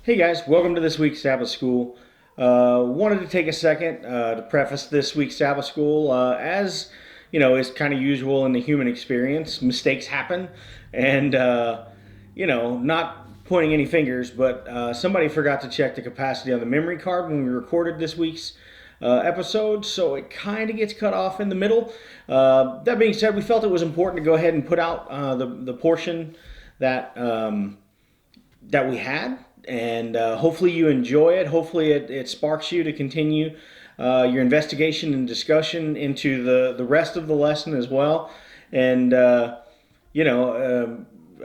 Hey guys, welcome to this week's Sabbath School. Wanted to take a second to preface this week's Sabbath School. As you know, is kind of usual in the human experience, mistakes happen, and not pointing any fingers, but somebody forgot to check the capacity on the memory card when we recorded this week's episode, so it kind of gets cut off in the middle. That being said, we felt it was important to go ahead and put out the portion that we had. And hopefully you enjoy it. Hopefully it sparks you to continue your investigation and discussion into the rest of the lesson as well. And,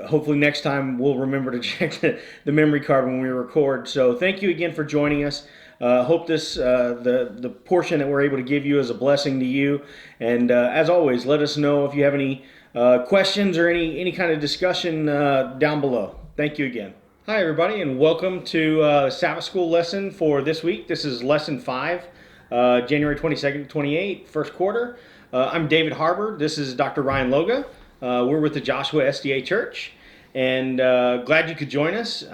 hopefully next time we'll remember to check the memory card when we record. So thank you again for joining us. Hope this the portion that we're able to give you is a blessing to you. And as always, let us know if you have any questions or any kind of discussion down below. Thank you again. Hi everybody, and welcome to Sabbath School lesson for this week. This is lesson 5, January 22nd to 28th, first quarter. I'm David Harbour. This is Dr. Ryan Loga. We're with the Joshua SDA Church, and glad you could join us.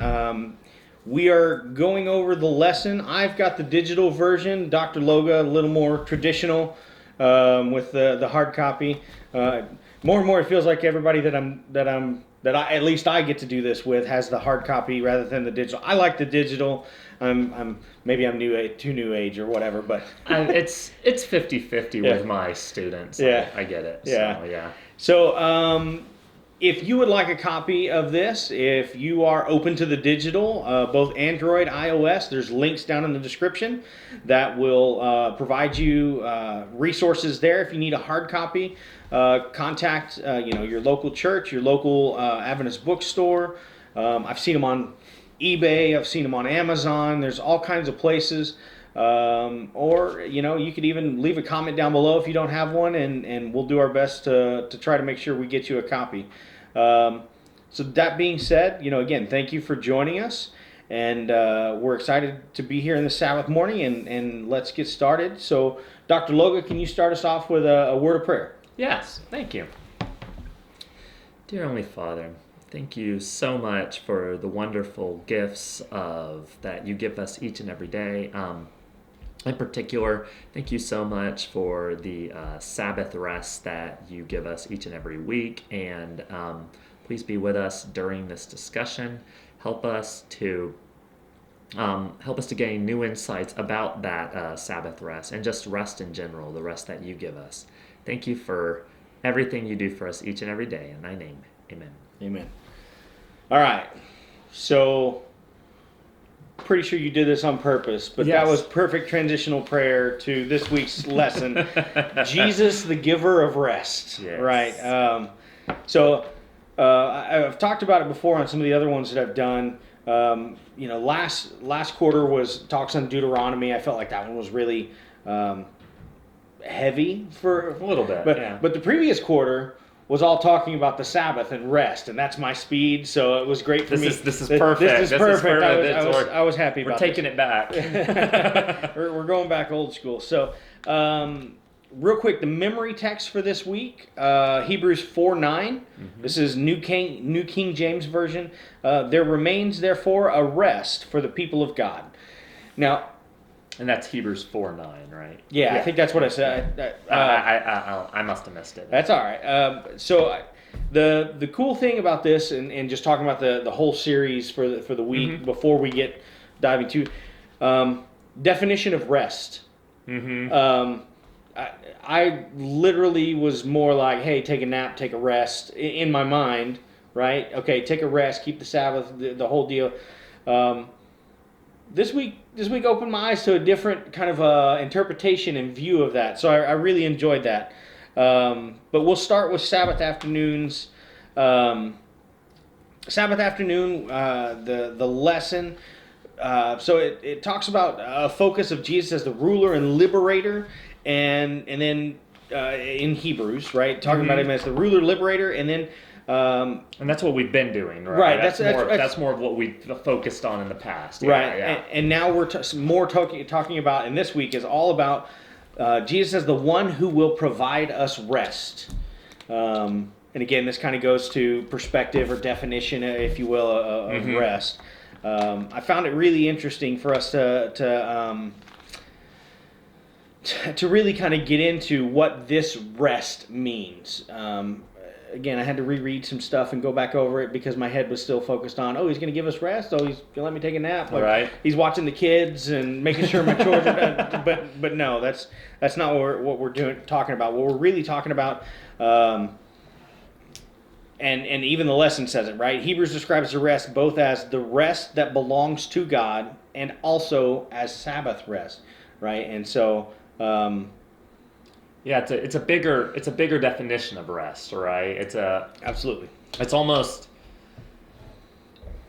We are going over the lesson. I've got the digital version. Dr. Loga, a little more traditional with the hard copy. More and more, it feels like everybody at least I get to do this with has the hard copy rather than the digital. I like the digital. Maybe I'm too new age or whatever, but it's 50-50 with my students. Yeah, I get it. Yeah. So, yeah. So if you would like a copy of this, if you are open to the digital, both Android, iOS, there's links down in the description that will provide you resources there. If you need a hard copy, contact your local church, your local Adventist bookstore. I've seen them on eBay. I've seen them on Amazon. There's all kinds of places. Or you could even leave a comment down below if you don't have one, and we'll do our best to try to make sure we get you a copy. So that being said, again, thank you for joining us, and we're excited to be here in the Sabbath morning, and let's get started. So Dr. Loga, can you start us off with a word of prayer? Yes, thank you. Dear Heavenly Father, thank you so much for the wonderful gifts that you give us each and every day. In particular, thank you so much for the Sabbath rest that you give us each and every week. And please be with us during this discussion. Help us to gain new insights about that Sabbath rest and just rest in general, the rest that you give us. Thank you for everything you do for us each and every day. In thy name, amen. Amen. All right. So pretty sure you did this on purpose, but Yes. That was perfect transitional prayer to this week's lesson. Jesus, the giver of rest. Yes. Right. So I've talked about it before on some of the other ones that I've done. Last quarter was talks on Deuteronomy. I felt like that one was really heavy for A little bit, but the previous quarter was all talking about the Sabbath and rest, and that's my speed, so it was great for me. This is perfect. This is perfect. I was happy about We're taking it back. We're going back old school. So, real quick, the memory text for this week, Hebrews 4:9. Mm-hmm. This is New King James Version. There remains, therefore, a rest for the people of God. Now, And that's Hebrews 4:9, right? Yeah, I think that's what I said. I must have missed it. That's all right. The cool thing about this, and just talking about the whole series for the week, mm-hmm. before we get diving to definition of rest. Mm-hmm. I literally was more like, hey, take a nap, take a rest in my mind, right? Okay, take a rest, keep the Sabbath, the whole deal. This week opened my eyes to a different kind of interpretation and view of that. So I really enjoyed that. But we'll start with Sabbath afternoons. Sabbath afternoon, the lesson. So it talks about a focus of Jesus as the ruler and liberator, and then in Hebrews, right, talking mm-hmm. about him as the ruler, liberator, and then. And that's what we've been doing, right? Right. That's more of what we've focused on in the past. Yeah, right. Yeah. And now we're talking about, and this week is all about Jesus as the one who will provide us rest. And again, this kind of goes to perspective or definition, if you will, of mm-hmm. rest. I found it really interesting for us to really kind of get into what this rest means. Again, I had to reread some stuff and go back over it because my head was still focused on, he's going to give us rest. He's going to let me take a nap. Like, right. He's watching the kids and making sure my chores are done. But no, that's not what we're talking about. What we're really talking about, and even the lesson says it, right? Hebrews describes the rest both as the rest that belongs to God and also as Sabbath rest, right? And so. It's a bigger definition of rest, right? Absolutely.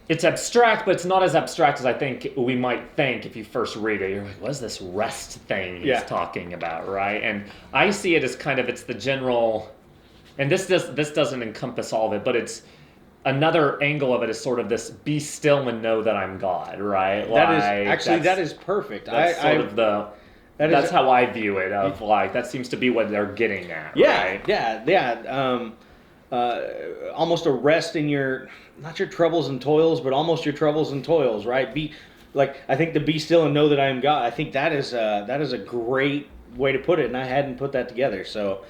It's abstract, but it's not as abstract as I think we might think if you first read it. You're like, what is this rest thing he's talking about, right? And I see it as it's the general, and this doesn't encompass all of it, but it's another angle of it is sort of this: be still and know that I'm God, right? That is perfect. That's how I view it. That seems to be what they're getting at. Right? Almost a rest in not your troubles and toils, but almost your troubles and toils. Right? I think to be still and know that I am God. I think that is a great way to put it, and I hadn't put that together. So,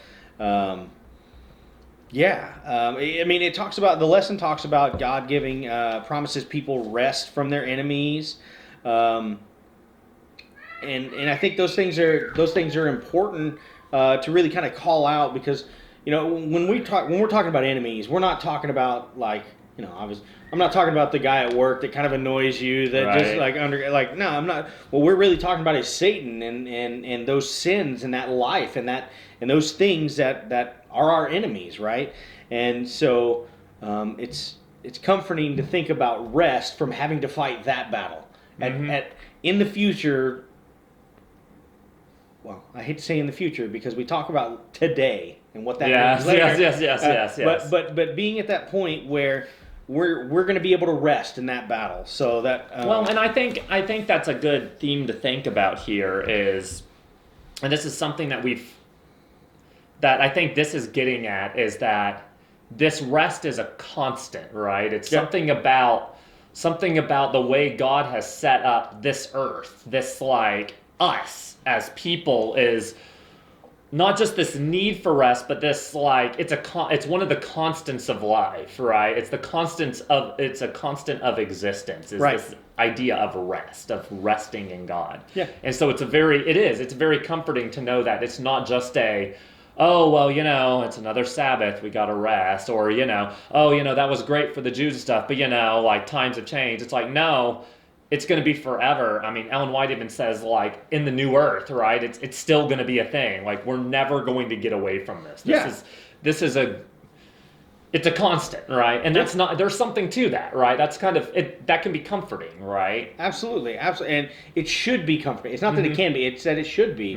it talks about the lesson talks about God giving promises people rest from their enemies. And I think those things are important to really kind of call out, because when we're talking about enemies, we're not talking about I'm not talking about the guy at work that kind of annoys you that just no, I'm not. What we're really talking about is Satan and those sins and that life and those things that are our enemies, right? And so it's comforting to think about rest from having to fight that battle in the future. Well, I hate to say in the future because we talk about today and what that means later. Yes. But being at that point where we're going to be able to rest in that battle, so that and I think that's a good theme to think about here is, and this is something that I think this is getting at, is that this rest is a constant, right? It's something about the way God has set up this earth, this us as people, is not just this need for rest, but this it's one of the constants of life, right? It's a constant of existence. Is this idea of rest, of resting in God? Yeah. And so it's very comforting to know that it's not just it's another Sabbath, we got to rest, or that was great for the Jews and stuff, but times have changed. It's no. It's going to be forever. I mean, Ellen White even says, in the new earth, right? It's still going to be a thing. We're never going to get away from this. It's a constant, right? And that's not. There's something to that, right? That's kind of it. That can be comforting, right? Absolutely, and it should be comforting. It's not that it can be; it's that it should be.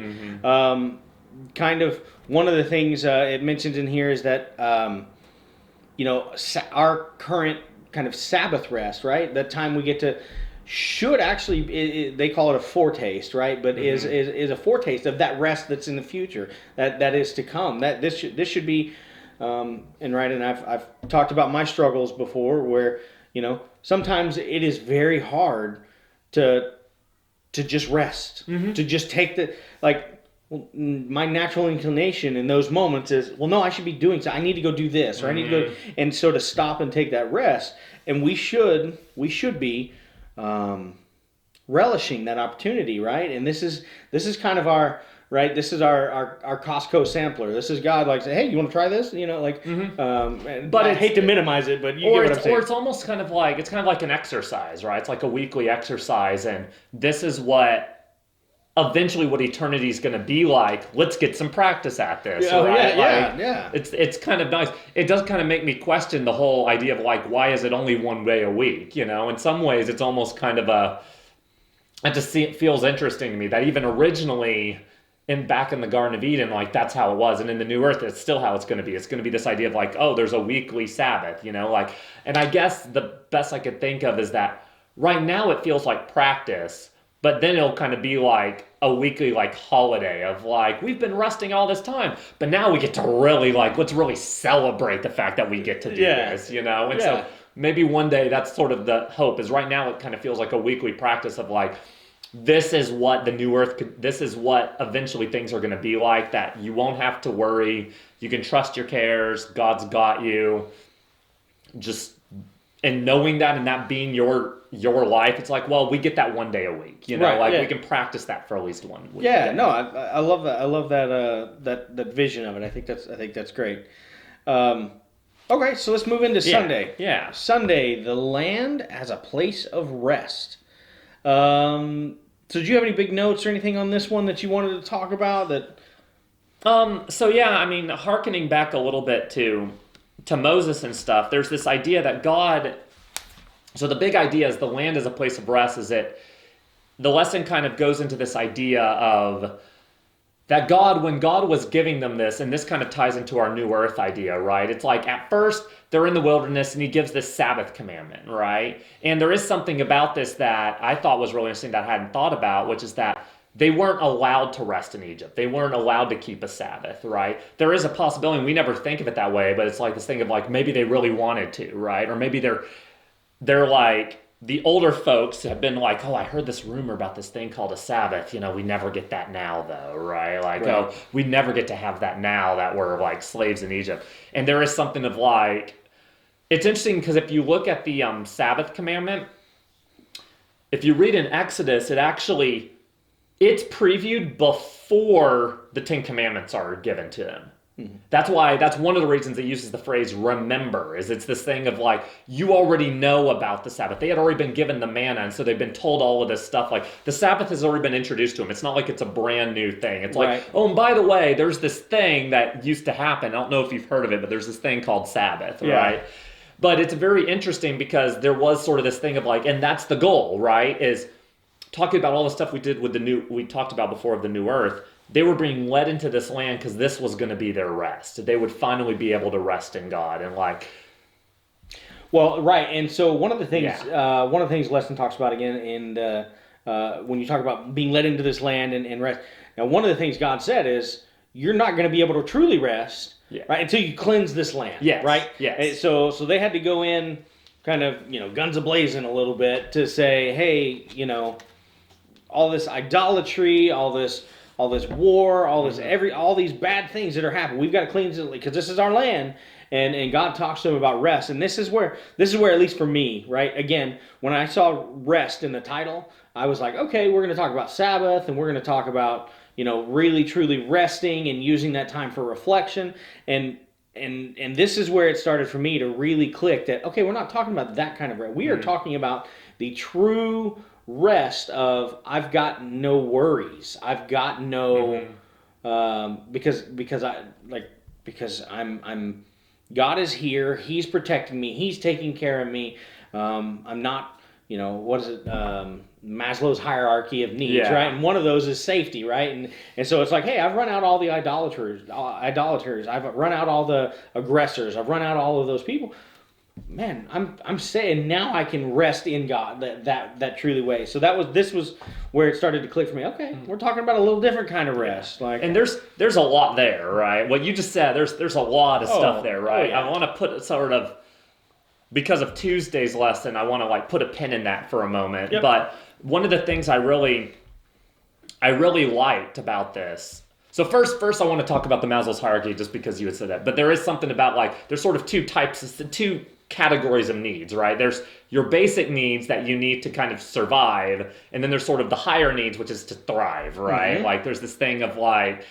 Kind of one of the things it mentions in here is that our current kind of Sabbath rest, right? The time we get to. Should actually, they call it a foretaste, right? But is a foretaste of that rest that's in the future, that is to come. That this should be, and I've talked about my struggles before, where sometimes it is very hard to just rest, to just take my natural inclination in those moments is, no, I should be doing so. I need to go do this, or I need to go, and so to stop and take that rest, and we should be. Relishing that opportunity, right? And this is kind of our right. This is our Costco sampler. This is God saying, "Hey, you want to try this?" But I hate to minimize it, but you get what I'm saying. Or it's almost kind of like an exercise, right? It's like a weekly exercise, and this is eventually what eternity is going to be like. Let's get some practice at this. Yeah. It's kind of nice. It does kind of make me question the whole idea of why is it only one day a week? In some ways, it's almost kind of it feels interesting to me that even originally back in the Garden of Eden, that's how it was, and in the new earth, it's still how it's going to be. It's going to be this idea of there's a weekly Sabbath, and I guess the best I could think of is that right now it feels like practice. But then it'll kind of be like a weekly holiday of we've been resting all this time, but now we get to really let's really celebrate the fact that we get to do this, And so maybe one day that's sort of the hope. Is right now it kind of feels like a weekly practice of like, this is what the new earth could, this is what eventually things are going to be like, that you won't have to worry. You can trust your cares. God's got you. Just, and knowing that and that being your life, it's like, well, we get that one day a week, you know, Right, like yeah. we can practice that for at least one week. Yeah, no, I love that. I love that vision of it. I think that's great. Okay, so let's move into Sunday. Yeah. Sunday, the land as a place of rest. So do you have any big notes or anything on this one that you wanted to talk about? So yeah, I mean, hearkening back a little bit to Moses and stuff, there's this idea that God, so the big idea is the land as a place of rest, is that the lesson kind of goes into this idea of that God, when God was giving them this, and this kind of ties into our new earth idea, right? It's like at first they're in the wilderness and he gives this Sabbath commandment, right? And there is something about this that I thought was really interesting that I hadn't thought about, which is that they weren't allowed to rest in Egypt. They weren't allowed to keep a Sabbath, right? There is a possibility, and we never think of it that way, but it's like this thing of like, maybe they really wanted to, right? Or maybe they're like, the older folks have been like, oh, I heard this rumor about this thing called a Sabbath. You know, we never get that now, though, right? Like, Right. oh, we never get to have that now that we're like slaves in Egypt. And there is something of like, it's interesting because if you look at the Sabbath commandment, if you read in Exodus, it's previewed before the Ten Commandments are given to them. That's one of the reasons it uses the phrase remember, is it's this thing of like, you already know about the Sabbath. They had already been given the manna, and so they've been told all of this stuff. Like, the Sabbath has already been introduced to them. It's not like it's a brand new thing. It's like, Right. oh, and by the way, there's this thing that used to happen. I don't know if you've heard of it, but there's this thing called Sabbath, Yeah. right? But it's very interesting because there was sort of this thing of like, and that's the goal, right? Is talking about all the stuff we did with we talked about before of the new earth. They were being led into this land because this was going to be their rest. They would finally be able to rest in God and like. Well, right, and so one of the things, Yeah. Lesson talks about again, and when you talk about being led into this land and rest. Now, one of the things God said is you're not going to be able to truly rest, Yeah. right, until you cleanse this land, Yes, right? yes. And so they had to go in, kind of, guns a-blazing a little bit to say, hey, all this idolatry, all this war, all these bad things that are happening. We've got to cleanse it because this is our land. And God talks to them about rest. And this is where, at least for me, right? Again, when I saw rest in the title, I was like, okay, we're going to talk about Sabbath, and we're going to talk about, really truly resting and using that time for reflection. And this is where it started for me to really click that, okay, we're not talking about that kind of rest. We are talking about the true rest of I've got no worries. I've got no because I'm God is here. He's protecting me. He's taking care of me. I'm not, what is it? Maslow's hierarchy of needs, Yeah. right? And one of those is safety, right? And so it's like, hey, I've run out all the idolaters. I've run out all the aggressors. I've run out all of those people. Man, I'm saying now I can rest in God that truly way. So this was where it started to click for me. Okay, we're talking about a little different kind of rest. Like, And there's a lot there, right? What you just said, there's a lot of stuff there, right? yeah. I want to put it sort of, because of Tuesday's lesson, I want to like put a pin in that for a moment. Yep. But one of the things I really liked about this. So first I want to talk about the Maslow's hierarchy, just because you had said that. But there is something about like, there's sort of two categories of needs, right? There's your basic needs that you need to kind of survive, and then there's sort of the higher needs, which is to thrive, right? Mm-hmm. Like there's this thing of like,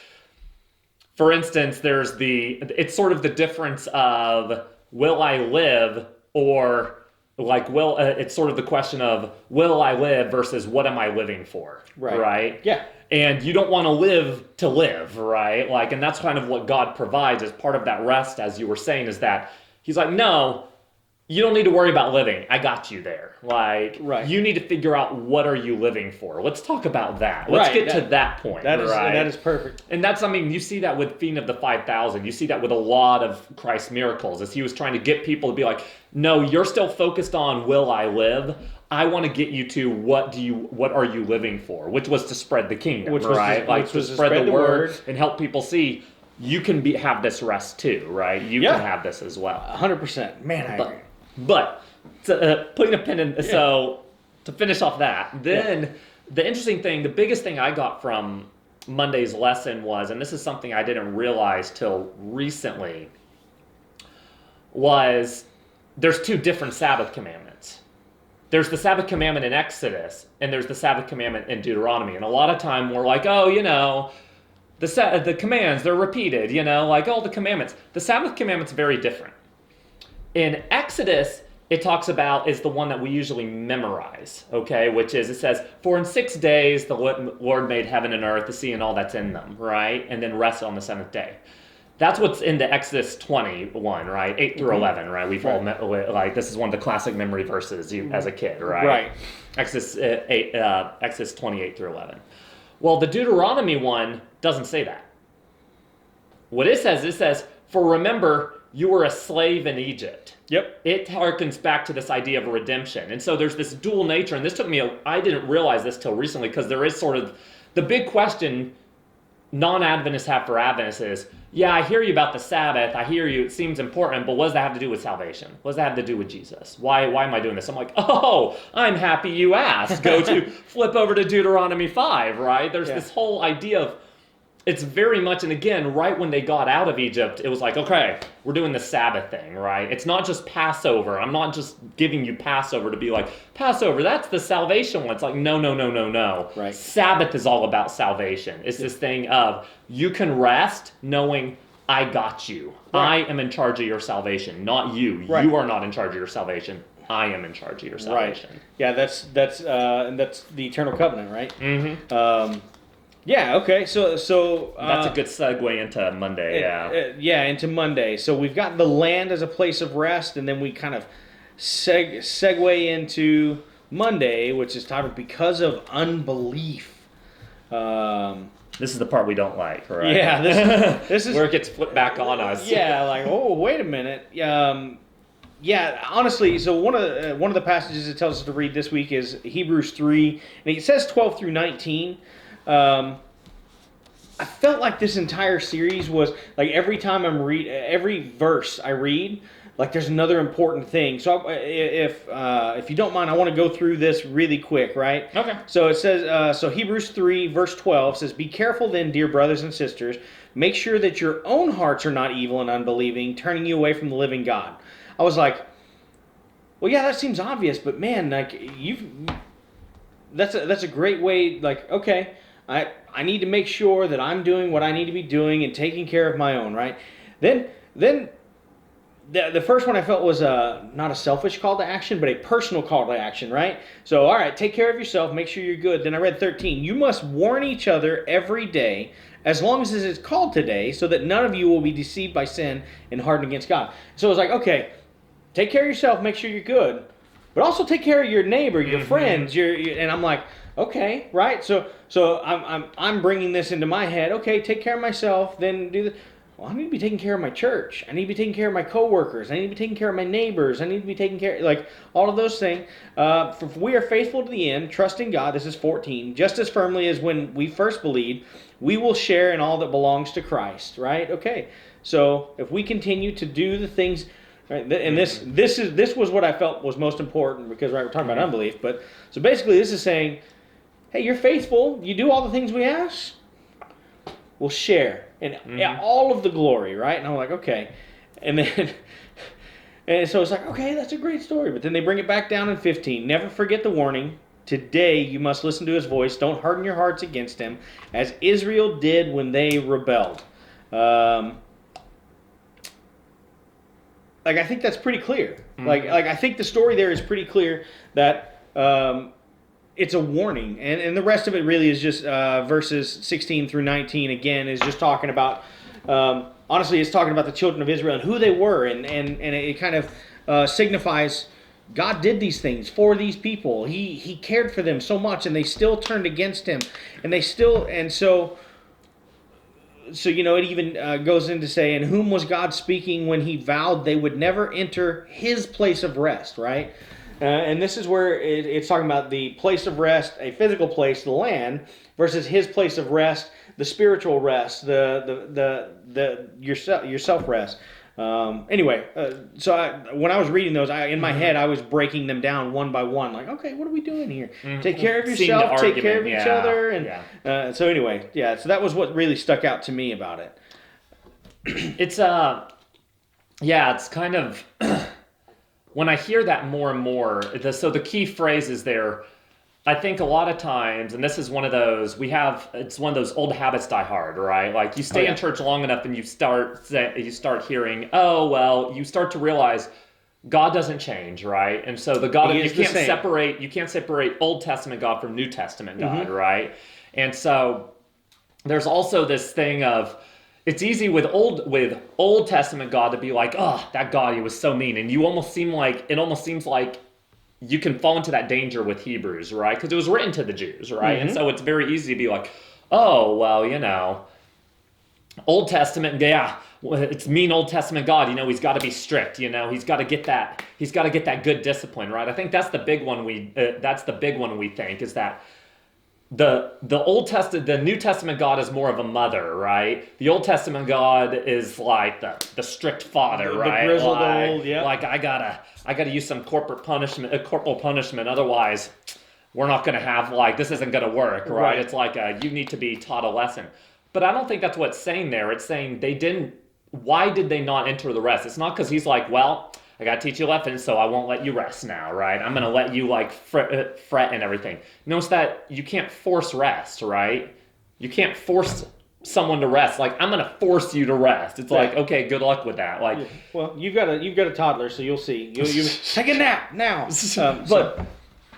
for instance, it's sort of the difference of will I live, or like it's sort of the question of will I live versus what am I living for, right? Yeah. And you don't want to live, right? Like, and that's kind of what God provides as part of that rest, as you were saying, is that he's like, no, you don't need to worry about living. I got you there. Like, Right. You need to figure out what are you living for. Let's talk about that. Let's Right, get to that point. That right? is perfect. And that's, you see that with feeding of the 5,000. You see that with a lot of Christ's miracles, as he was trying to get people to be like, no, you're still focused on will I live? I want to get you to what are you living for? Which was to spread the kingdom, right? To spread the word and help people see you can have this rest too, right? You can have this as well. 100%. Man, I agree. But putting a pin in. So to finish off that, then the interesting thing, the biggest thing I got from Monday's lesson was, and this is something I didn't realize till recently, was there's two different Sabbath commandments. There's the Sabbath commandment in Exodus, and there's the Sabbath commandment in Deuteronomy. And a lot of time we're like, oh, the commands, they're repeated, like all the commandments. The Sabbath commandment's very different. In Exodus, it talks about is the one that we usually memorize, okay? Which is, it says, for in 6 days the Lord made heaven and earth, the sea and all that's in them, right? And then rested on the seventh day. That's what's into Exodus 21, right? 8 through 11, right? We've all met, this is one of the classic memory verses as a kid, right? Right. Exodus 28 through 11. Well, the Deuteronomy one doesn't say that. What it says, for remember, you were a slave in Egypt. Yep. It harkens back to this idea of redemption. And so there's this dual nature, and this took me, I didn't realize this till recently, because there is sort of, the big question non-Adventists have for Adventists is, yeah, I hear you about the Sabbath, I hear you, it seems important, but what does that have to do with salvation? What does that have to do with Jesus? Why am I doing this? I'm like, oh, I'm happy you asked. Flip over to Deuteronomy 5, right? There's this whole idea of, it's very much, and again, right when they got out of Egypt, it was like, okay, we're doing the Sabbath thing, right? It's not just Passover. I'm not just giving you Passover to be like, Passover, that's the salvation one. It's like, no. Right. Sabbath is all about salvation. It's this thing of, you can rest knowing I got you. Right. I am in charge of your salvation, not you. Right. You are not in charge of your salvation. I am in charge of your salvation. Right. Yeah, that's the eternal covenant, right? Mm-hmm. Yeah, okay, so that's a good segue into Monday, into Monday. So we've got the land as a place of rest, and then we kind of segue into Monday, which is titled Because of Unbelief. This is the part we don't like, right? Yeah, this is where it gets flipped back on us. Yeah, like, oh, wait a minute. Yeah, honestly, so one of the passages it tells us to read this week is Hebrews 3, and it says 12 through 19. I felt like this entire series was like every time every verse I read, like there's another important thing. So if you don't mind, I want to go through this really quick, right? Okay. So it says, so Hebrews 3 verse 12 says, "Be careful then, dear brothers and sisters, make sure that your own hearts are not evil and unbelieving, turning you away from the living God." I was like, well, yeah, that seems obvious, but man, like that's a great way. Like, okay. I need to make sure that I'm doing what I need to be doing and taking care of my own, right? Then the first one I felt was not a selfish call to action, but a personal call to action, right? So, all right, take care of yourself, make sure you're good. Then I read 13. You must warn each other every day, as long as it is called today, so that none of you will be deceived by sin and hardened against God. So it was like, okay, take care of yourself, make sure you're good, but also take care of your neighbor, your friends, and I'm like, okay, right? So I'm bringing this into my head. Okay, take care of myself, then do the. Well, I need to be taking care of my church. I need to be taking care of my coworkers. I need to be taking care of my neighbors. I need to be taking care, like all of those things. For we are faithful to the end, trusting God. This is 14. Just as firmly as when we first believed, we will share in all that belongs to Christ. Right? Okay. So if we continue to do the things. Right, and this was what I felt was most important because we're talking about unbelief. But so basically, this is saying, hey, you're faithful. You do all the things we ask. We'll share in all of the glory, right? And I'm like, okay, and so it's like, okay, that's a great story. But then they bring it back down in 15. Never forget the warning. Today you must listen to his voice. Don't harden your hearts against him, as Israel did when they rebelled. Like, I think that's pretty clear. Like I think the story there is pretty clear that it's a warning. And the rest of it really is just verses 16 through 19, again, is just talking about, honestly, it's talking about the children of Israel and who they were. And it kind of signifies God did these things for these people. He cared for them so much, and they still turned against him. So, it even goes into say, in whom was God speaking when he vowed they would never enter his place of rest, right? And this is where it's talking about the place of rest, a physical place, the land, versus his place of rest, the spiritual rest, your self rest. Anyway, when I was reading those, in my head I was breaking them down one by one. Like, okay, what are we doing here? Take care of yourself, take care of each other, and so anyway, so that was what really stuck out to me about it. It's it's kind of when I hear that more and more. So the key phrases there, I think a lot of times, and this is one of those, it's one of those old habits die hard, right? Like you stay in church long enough and you start hearing, you start to realize God doesn't change, right? And so you can't separate Old Testament God from New Testament God, right? And so there's also this thing of, it's easy with Old Testament God to be like, oh, that God, he was so mean, and it almost seems like you can fall into that danger with Hebrews, right? Because it was written to the Jews, right? And so it's very easy to be like, oh, well, Old Testament, it's mean Old Testament God. He's got to be strict. He's got to get that good discipline, right? I think that's the big one we think is that the New Testament God is more of a mother, right? The Old Testament God is like the strict father, right? The grizzled old, yeah. Like I gotta use some corporal punishment, otherwise we're not gonna have this isn't gonna work, right? It's like you need to be taught a lesson. But I don't think that's what it's saying there. It's saying why did they not enter the rest? It's not because he's like, well, I got to teach you a lesson, so I won't let you rest now, right? I'm going to let you fret and everything. Notice that you can't force rest, right? You can't force someone to rest. Like, I'm going to force you to rest. It's like, okay, good luck with that. Like, well, you've got a toddler, so you'll see. You take a nap now.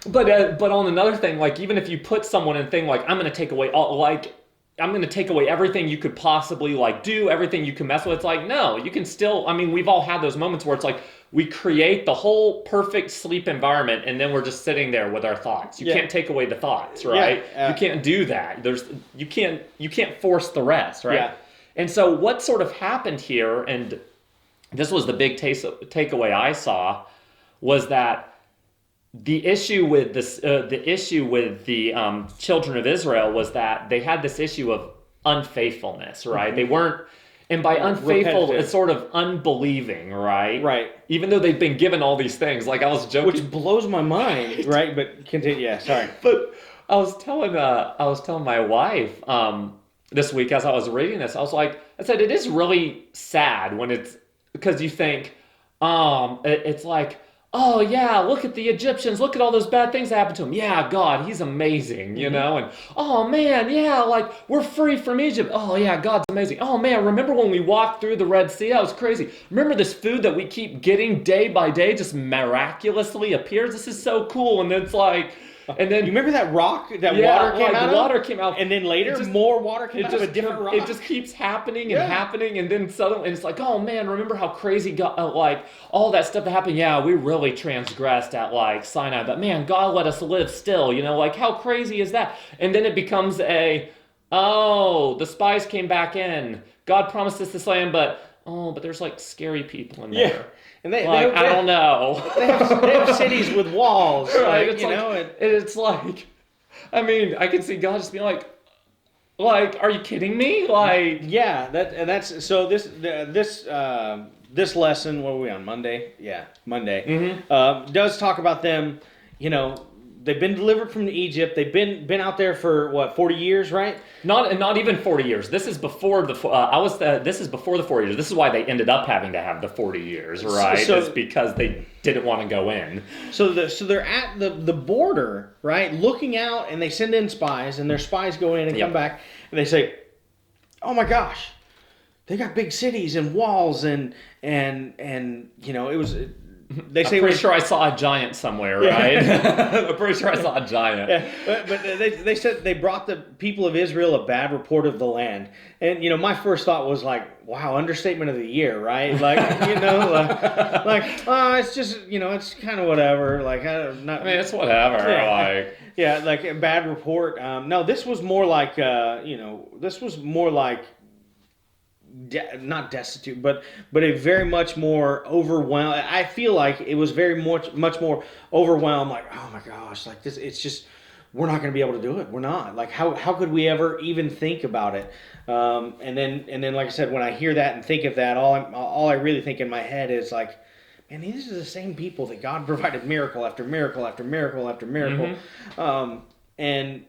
But on another thing, like even if you put someone in a thing like I'm going to take away I'm going to take away everything you could possibly do, everything you can mess with. It's like, no, you can still, we've all had those moments where it's like we create the whole perfect sleep environment and then we're just sitting there with our thoughts. You can't take away the thoughts, right? You can't do that. You can't force the rest, right? Yeah. And so what sort of happened here, and this was the big takeaway I saw, was that the issue with the children of Israel was that they had this issue of unfaithfulness, right? They weren't, and by unfaithful, repetitive. It's sort of unbelieving, right? Right. Even though they've been given all these things, like I was joking, which blows my mind, right? But continue. Yeah, sorry. But I was telling my wife this week as I was reading this, I said it is really sad when it's because you think it's like, oh yeah, look at the Egyptians, look at all those bad things that happened to them. Yeah, God, he's amazing, and oh man, yeah, we're free from Egypt. Oh yeah, God's amazing. Oh man, remember when we walked through the Red Sea? That was crazy. Remember this food that we keep getting day by day just miraculously appears? This is so cool. And it's like, and then you remember that rock that water came out, and then later more water came out of a different rock. It just keeps happening and happening, and then suddenly it's like, oh man, remember how crazy God, all that stuff that happened? Yeah, we really transgressed at Sinai, but man, God let us live still. How crazy is that? And then it becomes the spies came back in. God promised us this land, but there's scary people in there. Yeah. And I don't know. They have cities with walls, right? It's like, I can see God just being like, are you kidding me? This lesson. What are we on, Monday? Yeah, Monday. Does talk about them. They've been delivered from Egypt. They've been out there for 40 years, right? Not even 40 years. This is before the this is before the 40 years. This is why they ended up having to have the 40 years, right? It's because they didn't want to go in. So they're at the border, right? Looking out, and they send in spies, and their spies go in and come back, and they say, "Oh my gosh, they got big cities and walls and it was." They say, I'm pretty sure I saw a giant somewhere, right? I'm pretty sure I saw a giant. Yeah, but they said they brought the people of Israel a bad report of the land. And, my first thought was wow, understatement of the year, right? It's just, it's kind of whatever. It's whatever. A bad report. No, this was more not destitute, but a very much more overwhelmed. I feel like it was very much more overwhelmed. Oh my gosh, this. It's just we're not going to be able to do it. We're not. Like, how could we ever even think about it? And then, like I said, when I hear that and think of that, all I really think in my head is like, man, these are the same people that God provided miracle after miracle after miracle after miracle. And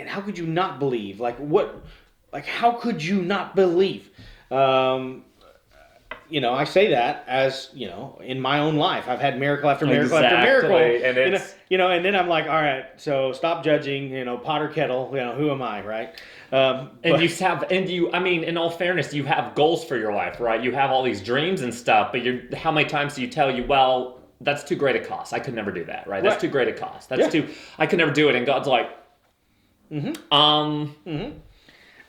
how could you not believe? Like, what? Like, how could you not believe? I say that as, in my own life, I've had miracle after miracle after miracle. And it's... and then I'm like, all right, so stop judging, pot or kettle, who am I, right? In all fairness, you have goals for your life, right? You have all these dreams and stuff, but how many times do you tell you, well, that's too great a cost. I could never do that, right? That's too great a cost. I could never do it. And God's like,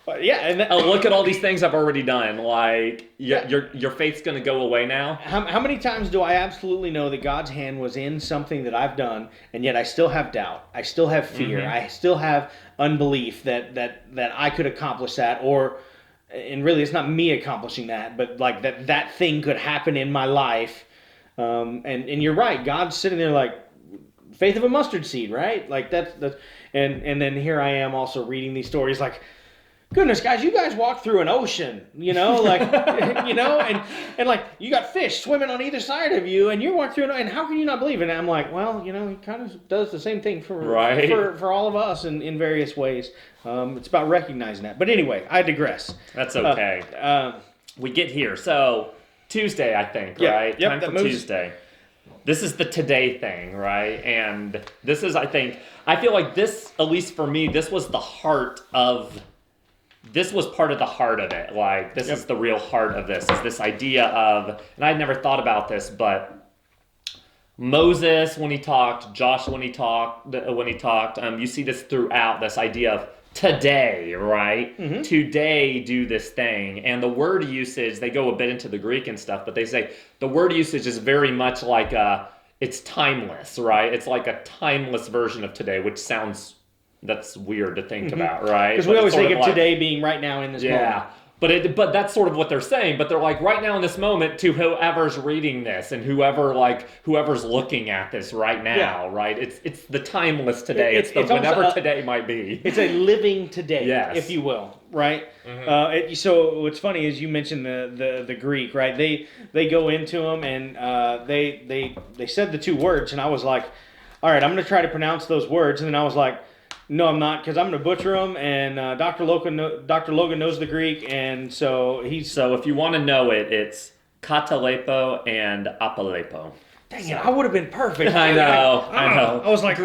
But yeah, and look at all these things I've already done. Like, your faith's going to go away now. How many times do I absolutely know that God's hand was in something that I've done, and yet I still have doubt, I still have fear, I still have unbelief that I could accomplish that, and really it's not me accomplishing that, but like that thing could happen in my life. And you're right, God's sitting there like faith of a mustard seed, right? Like that's and then here I am also reading these stories like, goodness, guys, you guys walked through an ocean, like, and like you got fish swimming on either side of you, and you walk through, and how can you not believe it? And I'm like, well, he kind of does the same thing for all of us in various ways. It's about recognizing that. But anyway, I digress. That's okay. We get here. So Tuesday, I think, right? Yep, Time for Tuesday. This is the today thing, right? And this is, I feel like this, at least for me, this was part of the heart of it. Like, this is the real heart of this, is this idea of, and I'd never thought about this, but Moses, when he talked, Josh, when he talked, you see this throughout, this idea of today, right? Today, do this thing. And the word usage, they go a bit into the Greek and stuff, but they say the word usage is very much like it's timeless, right? It's like a timeless version of today, which sounds... that's weird to think about, right? Because we always think of today being right now in this moment. Yeah, but that's sort of what they're saying. But they're like, right now in this moment, to whoever's reading this and whoever's looking at this right now, right? It's the timeless today. It's whenever today might be. It's a living today, if you will, right? So what's funny is you mentioned the Greek, right? They go into them and they said the two words, and I was like, all right, I'm going to try to pronounce those words, and then I was like, no, I'm not, because I'm going to butcher them, and Dr. Logan knows the Greek, and so he's... So if you want to know it, it's katalepo and apalepo. Dang it, I would have been perfect. I know. I was like...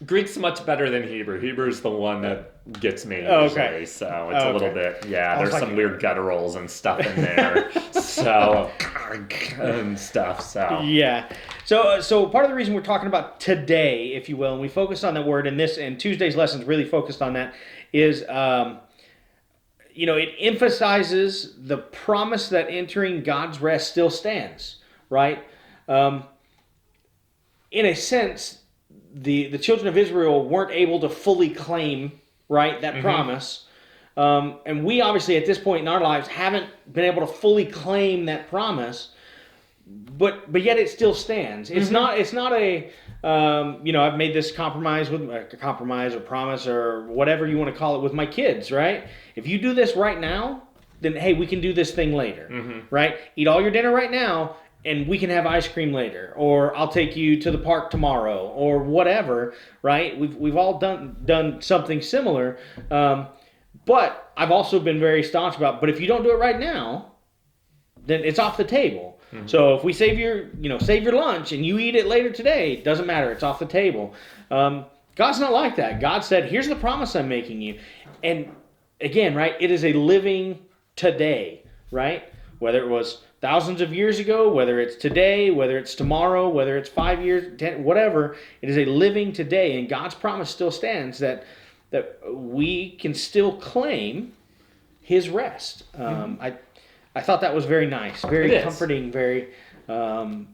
Greek's much better than Hebrew. Hebrew's the one that gets me usually, okay. So it's a little bit... there's some weird gutturals and stuff in there. So... and stuff, so... Yeah. So part of the reason we're talking about today, if you will, and we focused on that word, and Tuesday's lessons really focused on that, is, it emphasizes the promise that entering God's rest still stands, right? In a sense, the children of Israel weren't able to fully claim, right, that promise. And we obviously at this point in our lives haven't been able to fully claim that promise. But yet it still stands. It's not a I've made this compromise or promise or whatever you want to call it with my kids, right? If you do this right now, then hey, we can do this thing later, right? Eat all your dinner right now, and we can have ice cream later, or I'll take you to the park tomorrow, or whatever, right? We've all done something similar, but I've also been very staunch about. But if you don't do it right now, then it's off the table. So if we save your lunch and you eat it later today, it doesn't matter. It's off the table. God's not like that. God said, here's the promise I'm making you. And again, right, it is a living today, right? Whether it was thousands of years ago, whether it's today, whether it's tomorrow, whether it's 5 years, 10, whatever, it is a living today. And God's promise still stands that we can still claim his rest. I thought that was very nice, very comforting, very, I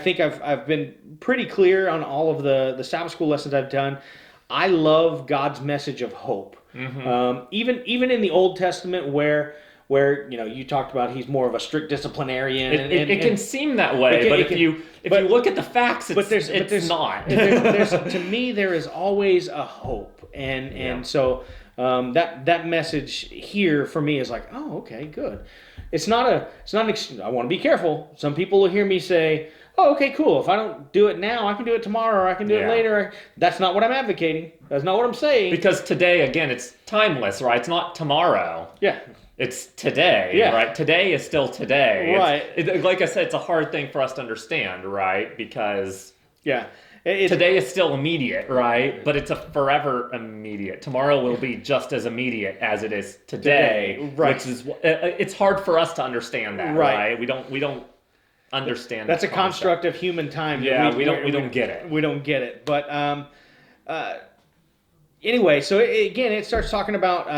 think I've been pretty clear on all of the Sabbath School lessons I've done. I love God's message of hope. Even in the Old Testament where where you talked about he's more of a strict disciplinarian. It can seem that way, but if you look at the facts, it's not. To me, there is always a hope, and so that message here for me is like, oh, okay, good. It's not I want to be careful. Some people will hear me say, oh, okay, cool. If I don't do it now, I can do it tomorrow, or I can do it later. That's not what I'm advocating. That's not what I'm saying. Because today, again, it's timeless, right? It's not tomorrow. Yeah. It's today, right? Today is still today. Right. Like I said, it's a hard thing for us to understand, right? Because today is still immediate, right? But it's a forever immediate. Tomorrow will be just as immediate as it is today, right? Which is it's hard for us to understand that, right? We don't understand. That's a construct of human time. Yeah, we don't get it. We don't get it. But anyway, so again, it starts talking about